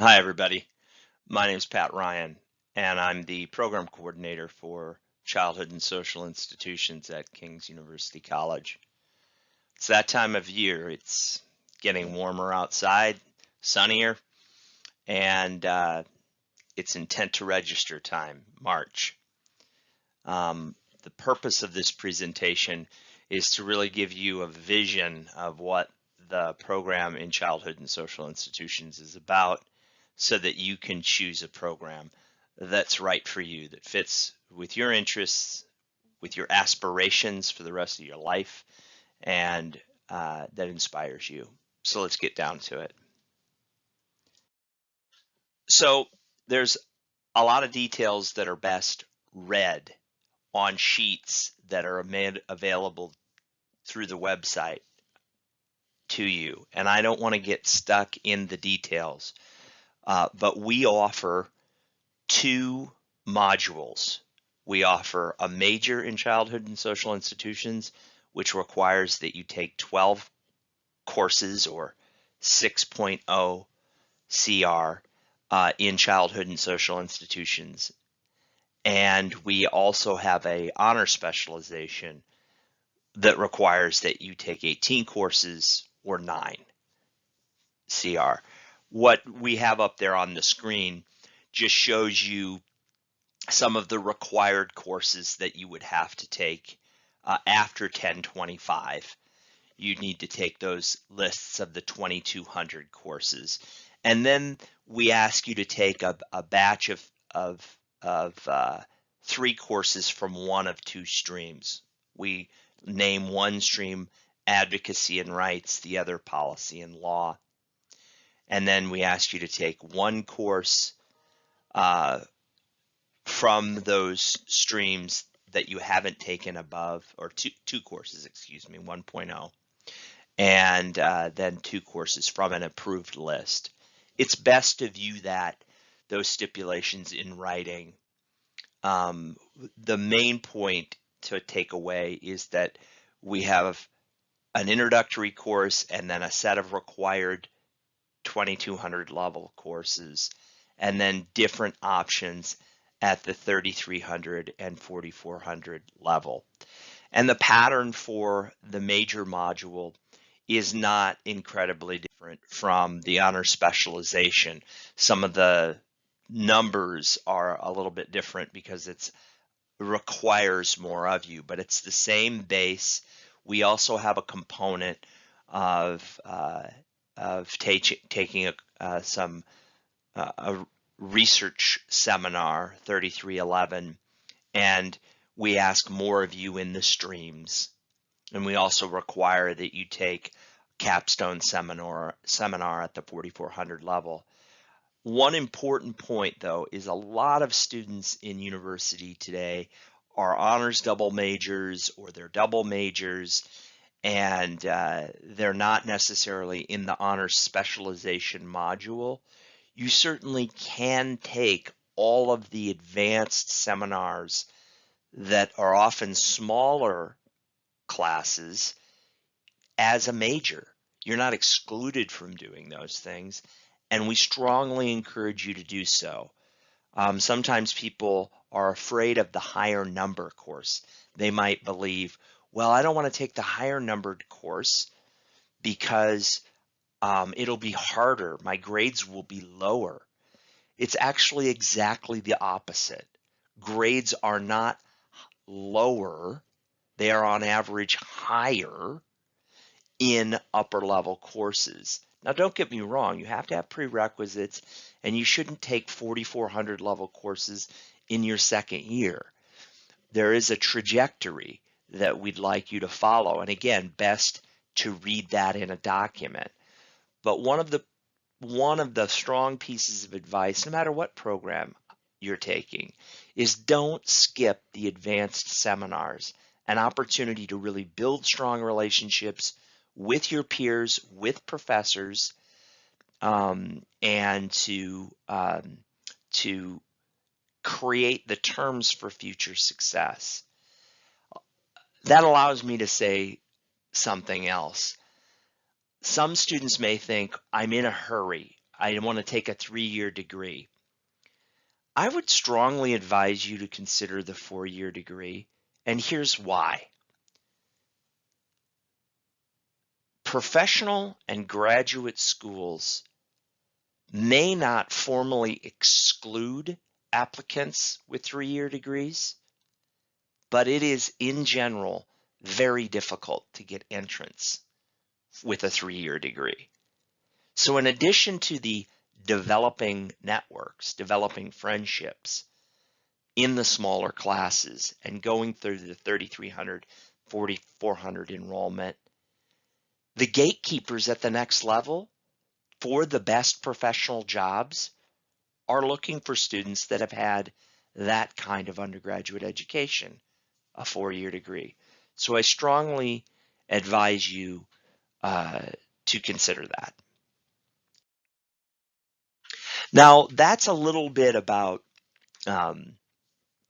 Hi, everybody. My name is Pat Ryan, and I'm the program coordinator for childhood and social institutions at King's University College. It's that time of year. It's getting warmer outside, sunnier, and it's intent to register time, March. The purpose of this presentation is to really give you a vision of what the program in childhood and social institutions is about so that you can choose a program that's right for you, that fits with your interests, with your aspirations for the rest of your life, and that inspires you. So let's get down to it. So there's a lot of details that are best read on sheets that are made available through the website to you. And I don't want to get stuck in the details, but we offer two modules. We offer a major in childhood and social institutions, which requires that you take 12 courses or 6.0 CR in childhood and social institutions. And we also have a honor specialization that requires that you take 18 courses or 9 CR. What we have up there on the screen just shows you some of the required courses that you would have to take after 1025. You need to take those lists of the 2200 courses. And then we ask you to take a batch of 3 courses from one of 2 streams. We name one stream advocacy and rights, the other policy and law. And then we ask you to take one course from those streams that you haven't taken above, or two courses, excuse me, 1.0, and then 2 courses from an approved list. It's best to view those stipulations in writing. The main point to take away is that we have an introductory course and then a set of required 2200 level courses, and then different options at the 3300 and 4400 level. And the pattern for the major module is not incredibly different from the honor specialization. Some of the numbers are a little bit different because it requires more of you, but it's the same base. We also have a component of taking a research seminar, 3311, and we ask more of you in the streams. And we also require that you take capstone seminar at the 4400 level. One important point, though, is a lot of students in university today are honors double majors or they're double majors, and they're not necessarily in the honors specialization module. You certainly can take all of the advanced seminars that are often smaller classes as a major. You're not excluded from doing those things, and we strongly encourage you to do so. Sometimes people are afraid of the higher number course. They might believe, well, I don't want to take the higher numbered course because it'll be harder. My grades will be lower. It's actually exactly the opposite. Grades are not lower. They are on average higher in upper level courses. Now, don't get me wrong. You have to have prerequisites, and you shouldn't take 4,400 level courses in your second year. There is a trajectory that we'd like you to follow. And again, best to read that in a document. But one of the strong pieces of advice, no matter what program you're taking, is don't skip the advanced seminars, an opportunity to really build strong relationships with your peers, with professors, and to create the terms for future success. That allows me to say something else. Some students may think, I'm in a hurry. I want to take a 3-year degree. I would strongly advise you to consider the 4-year degree, and here's why. Professional and graduate schools may not formally exclude applicants with 3-year degrees, but it is in general very difficult to get entrance with a 3-year degree. So in addition to the developing networks, developing friendships in the smaller classes and going through the 3,300, 4,400 enrollment, the gatekeepers at the next level for the best professional jobs are looking for students that have had that kind of undergraduate education, a 4-year degree. So I strongly advise you to consider that. Now, that's a little bit about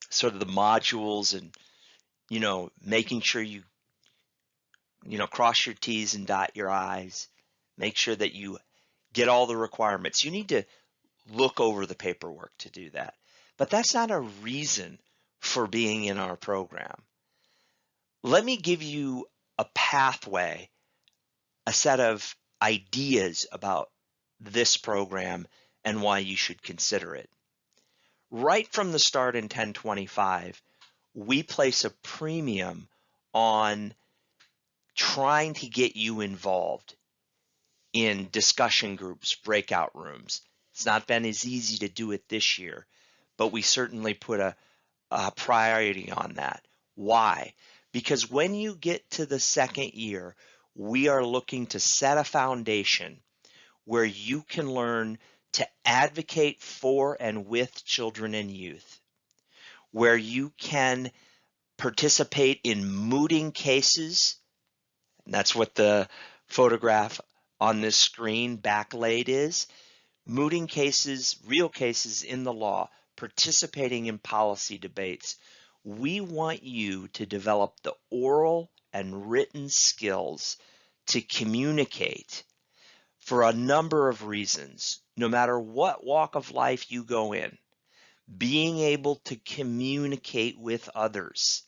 sort of the modules and, making sure you cross your T's and dot your I's. Make sure that you get all the requirements. You need to look over the paperwork to do that. But that's not a reason for being in our program. Let me give you a pathway, a set of ideas about this program and why you should consider it. Right from the start in 1025, we place a premium on trying to get you involved in discussion groups, breakout rooms. It's not been as easy to do it this year, but we certainly put a priority on that. Why? Because when you get to the second year, we are looking to set a foundation where you can learn to advocate for and with children and youth, where you can participate in mooting cases. And that's what the photograph on this screen backlaid is. Mooting cases, real cases in the law, participating in policy debates. We want you to develop the oral and written skills to communicate for a number of reasons. No matter what walk of life you go in, being able to communicate with others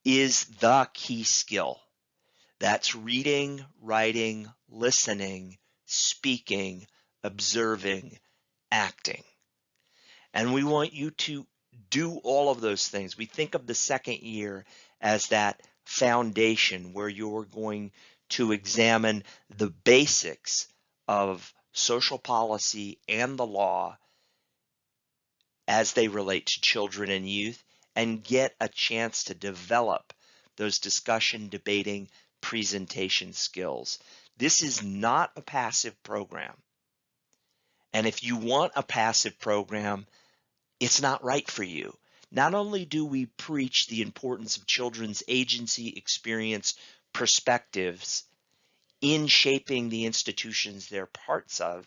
is the key skill. That's reading, writing, listening, speaking, observing, acting. And we want you to do all of those things. We think of the second year as that foundation where you're going to examine the basics of social policy and the law as they relate to children and youth, and get a chance to develop those discussion, debating, presentation skills. This is not a passive program. And if you want a passive program, it's not right for you. Not only do we preach the importance of children's agency, experience, perspectives in shaping the institutions they're parts of,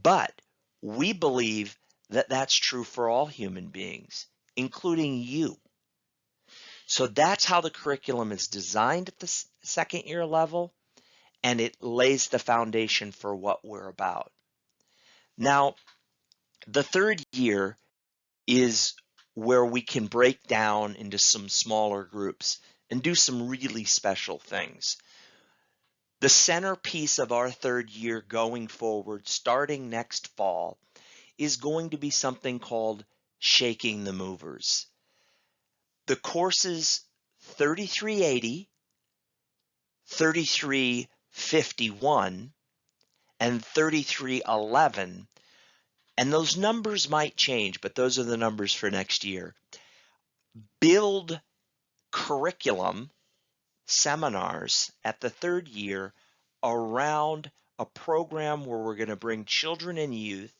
but we believe that that's true for all human beings, including you. So that's how the curriculum is designed at the second year level, and it lays the foundation for what we're about. Now, the third year is where we can break down into some smaller groups and do some really special things. The centerpiece of our third year going forward, starting next fall, is going to be something called Shaking the Movers. The courses 3380, 3351, and 3311, and those numbers might change, but those are the numbers for next year, build curriculum seminars at the third year around a program where we're going to bring children and youth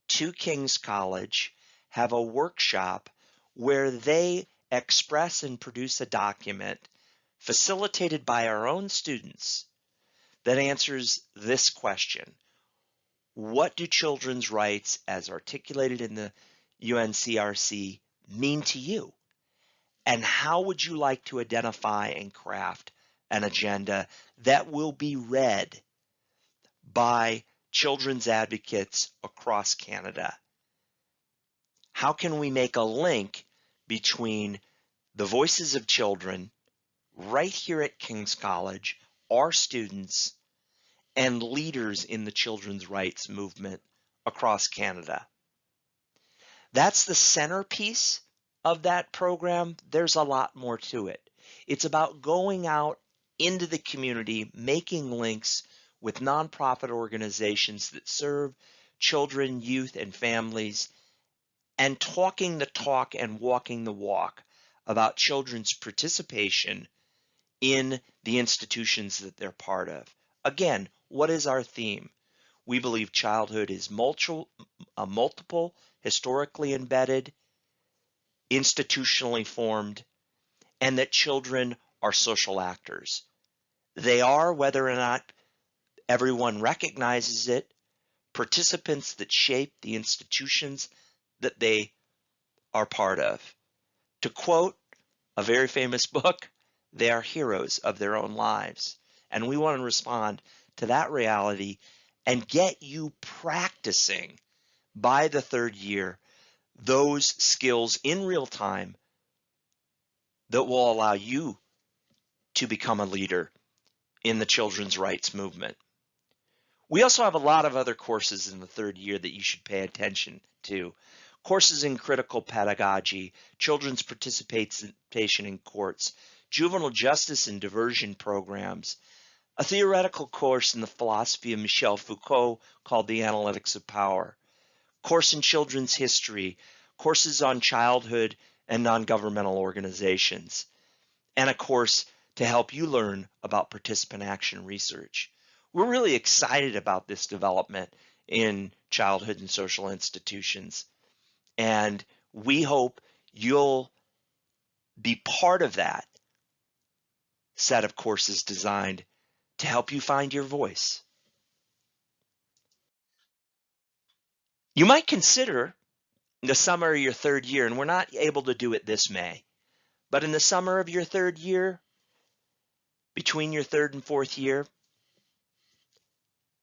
to King's College, have a workshop where they express and produce a document facilitated by our own students that answers this question: what do children's rights as articulated in the UNCRC mean to you? And how would you like to identify and craft an agenda that will be read by children's advocates across Canada. How can we make a link between the voices of children right here at King's College, our students, and leaders in the children's rights movement across Canada? That's the centerpiece of that program. There's a lot more to it. It's about going out into the community, making links with nonprofit organizations that serve children, youth, and families, and talking the talk and walking the walk about children's participation in the institutions that they're part of. Again, what is our theme? We believe childhood is multiple, historically embedded, institutionally formed, and that children are social actors. They are, whether or not everyone recognizes it, participants that shape the institutions that they are part of. To quote a very famous book, they are heroes of their own lives. And we want to respond to that reality and get you practicing by the third year those skills in real time that will allow you to become a leader in the children's rights movement. We also have a lot of other courses in the third year that you should pay attention to. Courses in critical pedagogy, children's participation in courts, juvenile justice and diversion programs, a theoretical course in the philosophy of Michel Foucault called The Analytics of Power, course in children's history, courses on childhood and non-governmental organizations, and a course to help you learn about participant action research. We're really excited about this development in childhood and social institutions, and we hope you'll be part of that set of courses designed to help you find your voice. You might consider the summer of your third year, and we're not able to do it this May, but in the summer of your third year, between your third and fourth year,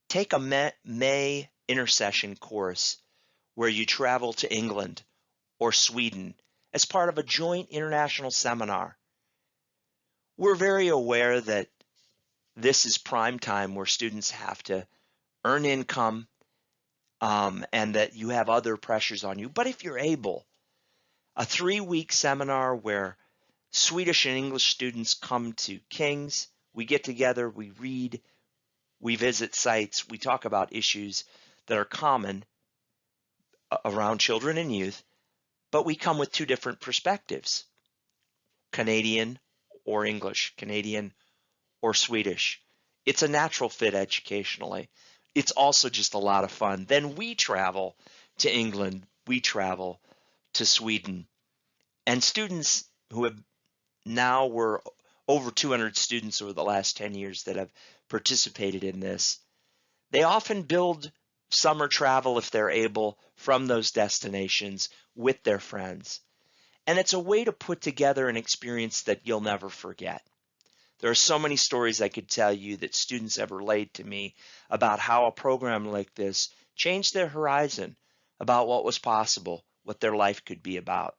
take a May intercession course where you travel to England or Sweden as part of a joint international seminar. We're very aware that this is prime time where students have to earn income and that you have other pressures on you. But if you're able, a 3-week seminar where Swedish and English students come to King's, we get together, we read, we visit sites, we talk about issues that are common around children and youth, but we come with 2 different perspectives, Canadian or English, Canadian or Swedish. It's a natural fit educationally. It's also just a lot of fun. Then we travel to England, we travel to Sweden, and students who have now were over 200 students over the last 10 years that have participated in this. They often build summer travel, if they're able, from those destinations with their friends. And it's a way to put together an experience that you'll never forget. There are so many stories I could tell you that students have relayed to me about how a program like this changed their horizon about what was possible, what their life could be about,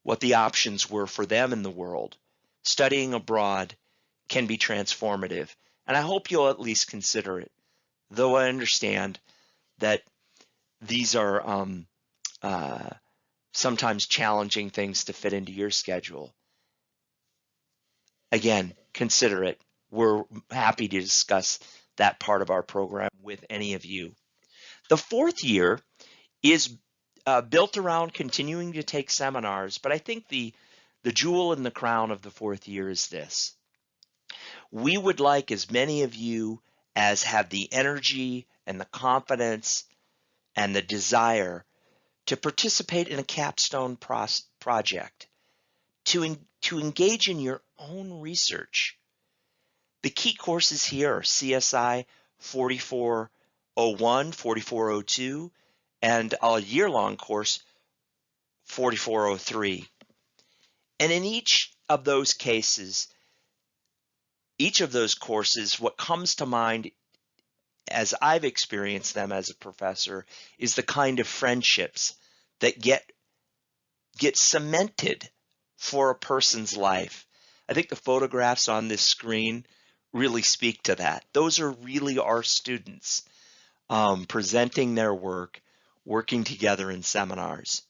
what the options were for them in the world. Studying abroad can be transformative, and I hope you'll at least consider it, though I understand that these are sometimes challenging things to fit into your schedule. Again, consider it. We're happy to discuss that part of our program with any of you. The fourth year is built around continuing to take seminars, but I think the jewel in the crown of the fourth year is this. We would like as many of you as have the energy and the confidence and the desire to participate in a capstone project, to engage in your own research. The key courses here are CSI 4401, 4402, and a year-long course 4403. And in each of those cases, each of those courses, what comes to mind as I've experienced them as a professor, is the kind of friendships that get cemented for a person's life. I think the photographs on this screen really speak to that. Those are really our students presenting their work, working together in seminars.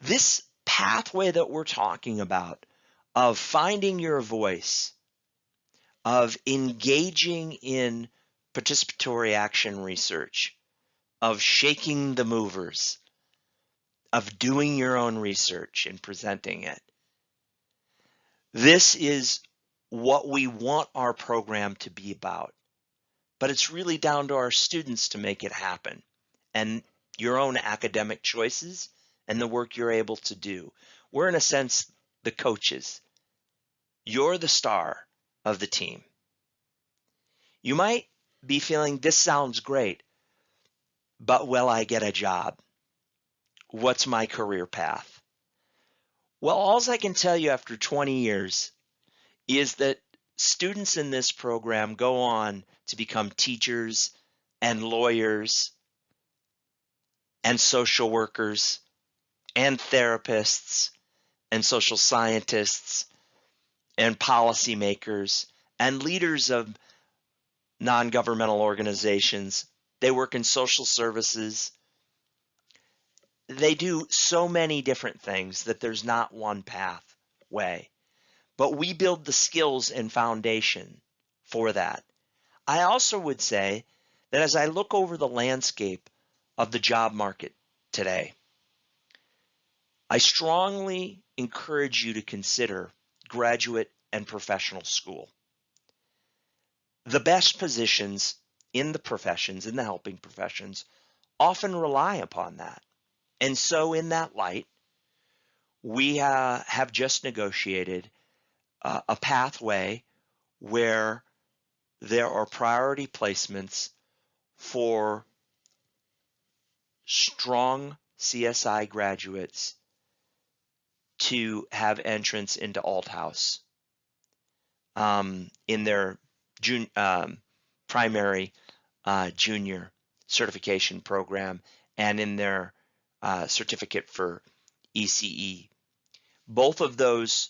This pathway that we're talking about of finding your voice, of engaging in participatory action research, of shaking the movers, of doing your own research and presenting it. This is what we want our program to be about, but it's really down to our students to make it happen and your own academic choices and the work you're able to do. We're, in a sense, the coaches. You're the star of the team. You might be feeling, this sounds great, but will I get a job? What's my career path? Well, all I can tell you after 20 years is that students in this program go on to become teachers and lawyers and social workers and therapists and social scientists and policymakers and leaders of non-governmental organizations. They work in social services. They do so many different things that there's not one pathway. But we build the skills and foundation for that. I also would say that as I look over the landscape of the job market today, I strongly encourage you to consider graduate and professional school. The best positions in the professions, in the helping professions, often rely upon that. And so in that light, we have just negotiated a pathway where there are priority placements for strong CSI graduates to have entrance into Althouse in their primary junior certification program and in their certificate for ECE. Both of those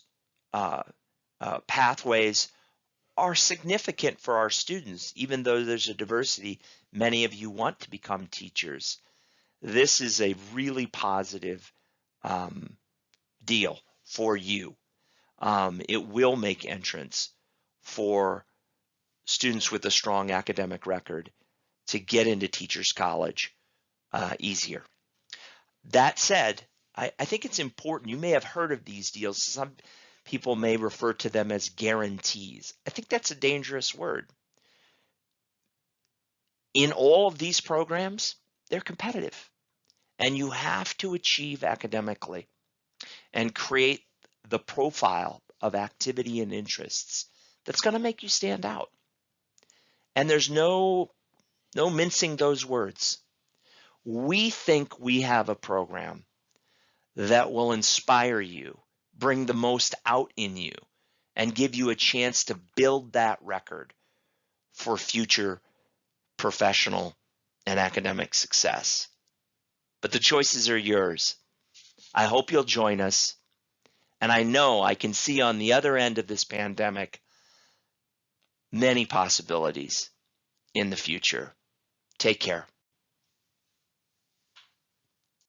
pathways are significant for our students, even though there's a diversity. Many of you want to become teachers. This is a really positive deal for you. It will make entrance for students with a strong academic record to get into Teachers College easier. That said, I think it's important. You may have heard of these deals. Some people may refer to them as guarantees. I think that's a dangerous word. In all of these programs, they're competitive, and you have to achieve academically and create the profile of activity and interests that's going to make you stand out. And there's no mincing those words. We think we have a program that will inspire you, bring the most out in you, and give you a chance to build that record for future professional and academic success. But the choices are yours. I hope you'll join us. And I know I can see on the other end of this pandemic many possibilities in the future. Take care.